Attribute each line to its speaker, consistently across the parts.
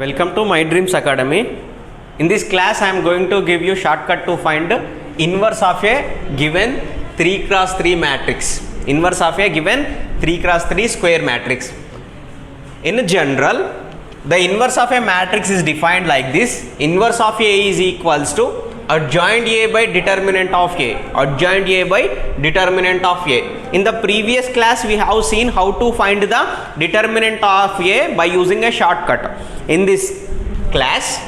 Speaker 1: Welcome to My Dreams Academy. In this class I am going to give you shortcut to find inverse of a given 3 cross 3 matrix. Inverse of a given 3 cross 3 square matrix. In general, the inverse of a matrix is defined like this. Inverse of A is equals to adjoint A by determinant of A. Adjoint A by determinant of A. In the previous class we have seen how to find the determinant of A by using a shortcut. In this class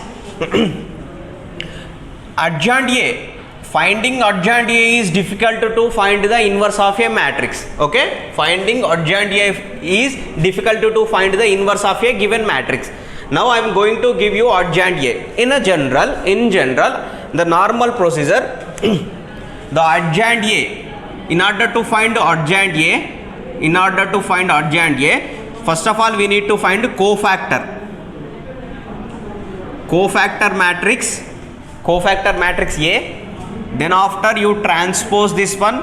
Speaker 1: adjoint A, finding adjoint A is difficult to find the inverse of a matrix. Okay, finding adjoint A is difficult to find the inverse of a given matrix. Now I am going to give you adjoint A. In general the normal procedure the adjoint A, in order to find adjoint A, first of all we need to find cofactor matrix A. Then after you transpose this one,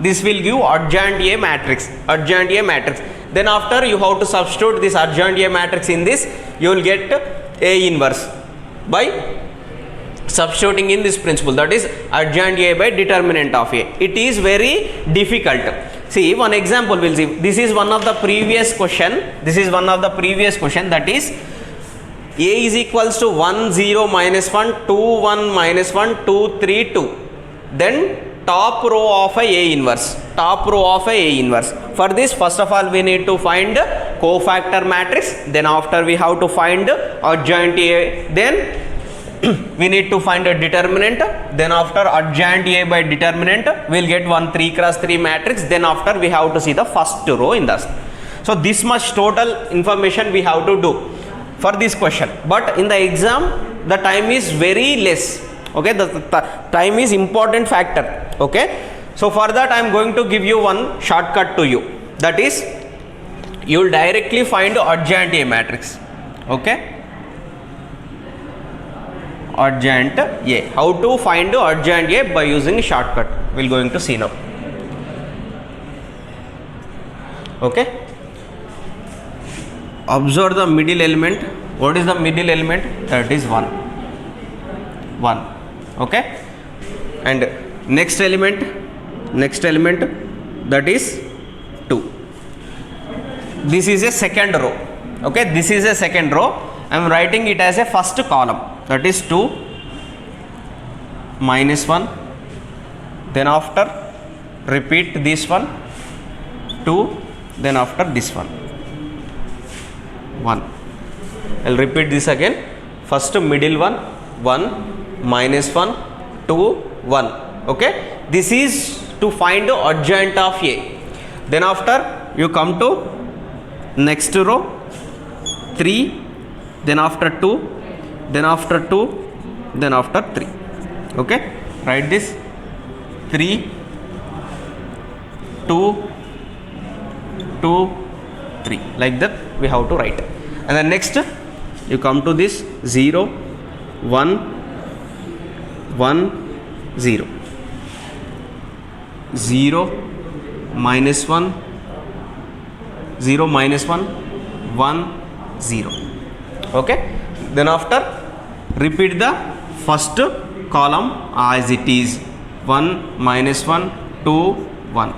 Speaker 1: this will give adjoint A matrix. Then after you have to substitute this adjoint A matrix in this, you will get A inverse by substituting in this principle, that is adjoint A by determinant of A. It is very difficult. See, one example we'll see. This is one of the previous question, that is A is equals to 1 0 minus 1 2 1 minus 1 2 3 2. Then top row of a inverse. For this, first of all we need to find cofactor matrix. Then after we have to find adjoint A. Then we need to find a determinant. Then after adjoint A by determinant we'll get one 3 cross 3 matrix. Then after we have to see the first row in this. So this much total information we have to do for this question, but in the exam the time is very less. Okay, the time is important factor. Okay, so for that I am going to give you one shortcut to you, that is you will directly find adjoint A matrix. Okay, adjoint A, how to find adjoint A by using shortcut we are going to see now. Okay, observe the middle element. What is the middle element? That is 1. Okay, and next element that is 2. This is a second row. Okay, this is a second row. I am writing it as a first column, that is 2 minus 1. Then after repeat this one 2. Then after this one 1. I'll repeat this again. First middle one 1 minus 1 2 1. Okay, this is to find the adjoint of A. Then after you come to next row 3. Then after 2. Then after 2. Then after 3. Okay, write this 3 2 2 3, like that we have to write. And then next you come to this 0 1 1 0 0 minus 1 0 minus 1 1 0. Okay, then after repeat the first column as it is 1 minus 1 2 1.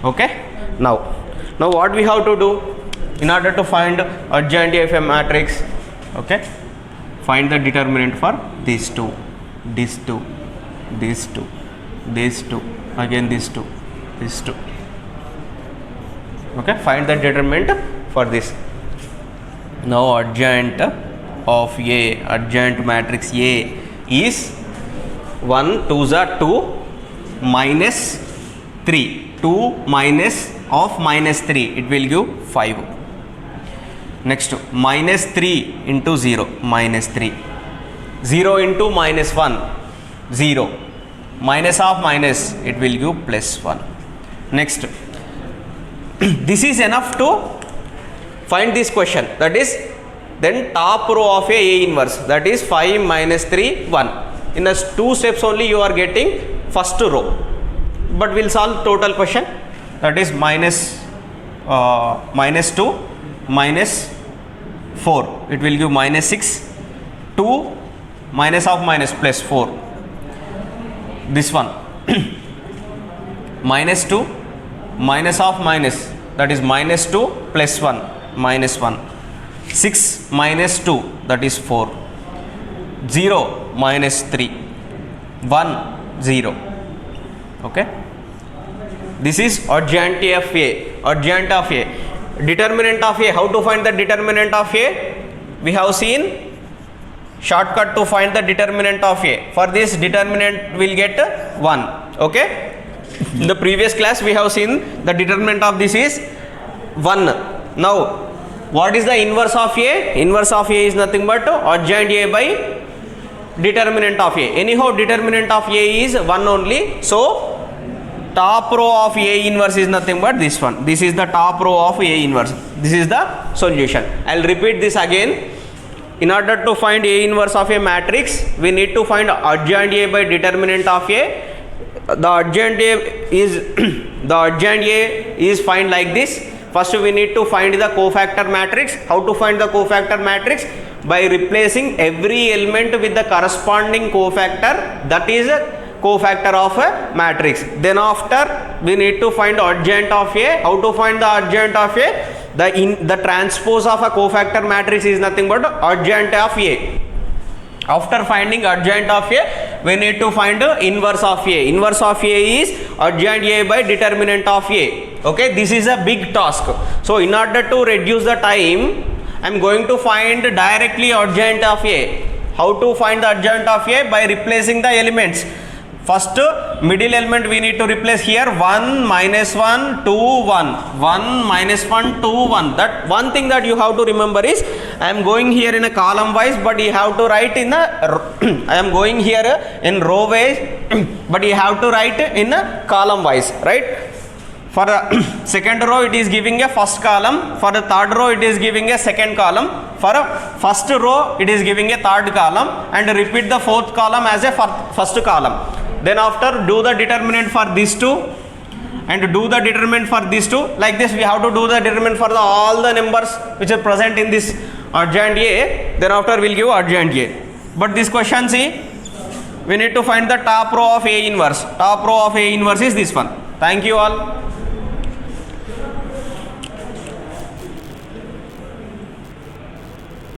Speaker 1: Okay, now what we have to do in order to find adjoint A of a matrix? Okay, find the determinant for these two, again these two. Okay, find the determinant for this. Now adjoint of A, adjoint matrix A is 1 2s are 2 minus 3. 2 minus of minus 3, it will give 5. Next minus 3 into 0, minus 3. 0 into minus 1, 0. Minus of minus, it will give plus 1. Next, this is enough to find this question, that is then top row of A inverse, that is 5 minus 3 1. In the 2 steps only you are getting first row, but we will solve total question, that is minus 2 minus 4, it will give minus 6, 2 minus of minus plus 4, this one minus 2 minus of minus, that is minus 2 plus 1 minus 1, 6 minus 2, that is 4, 0 minus 3, 1 0. Okay, this is adjoint of A. Adjoint of A. Determinant of A. How to find the determinant of A? We have seen shortcut to find the determinant of A. For this, determinant will get 1. Okay, in the previous class we have seen the determinant of this is 1. Now what is the inverse of A? Inverse of A is nothing but adjoint A by determinant of A. Anyhow, determinant of A is 1 only, so top row of A inverse is nothing but this one. This is the top row of A inverse. This is the solution. I'll repeat this again. In order to find A inverse of a matrix, we need to find adjoint A by determinant of A. The adjoint A is the adjoint A is find like this. First we need to find the cofactor matrix. How to find the cofactor matrix? By replacing every element with the corresponding cofactor, that is a cofactor of a matrix. Then after we need to find adjoint of A. How to find the adjoint of A? The transpose of a cofactor matrix is nothing but adjoint of A. After finding adjoint of A, we need to find inverse of A. Inverse of A is adjoint A by determinant of A. Okay, this is a big task. So in order to reduce the time, I am going to find directly adjoint of A. How to find the adjoint of A? By replacing the elements. First, middle element we need to replace here 1 minus 1 2 1, 1 minus 1 2 1. That one thing that you have to remember is I am going here in a column wise, but you have to write in a I am going here in row wise, but you have to write in a column wise, right? For the second row it is giving a first column, for the third row it is giving a second column, for a first row it is giving a third column, and repeat the fourth column as a first column. Then after do the determinant for these two and do the determinant for these two. Like this we have to do the determinant for all the numbers which are present in this adjoint A. Then after we will give adjoint A. But this question, see, we need to find the top row of A inverse. Top row of A inverse is this one. Thank you all.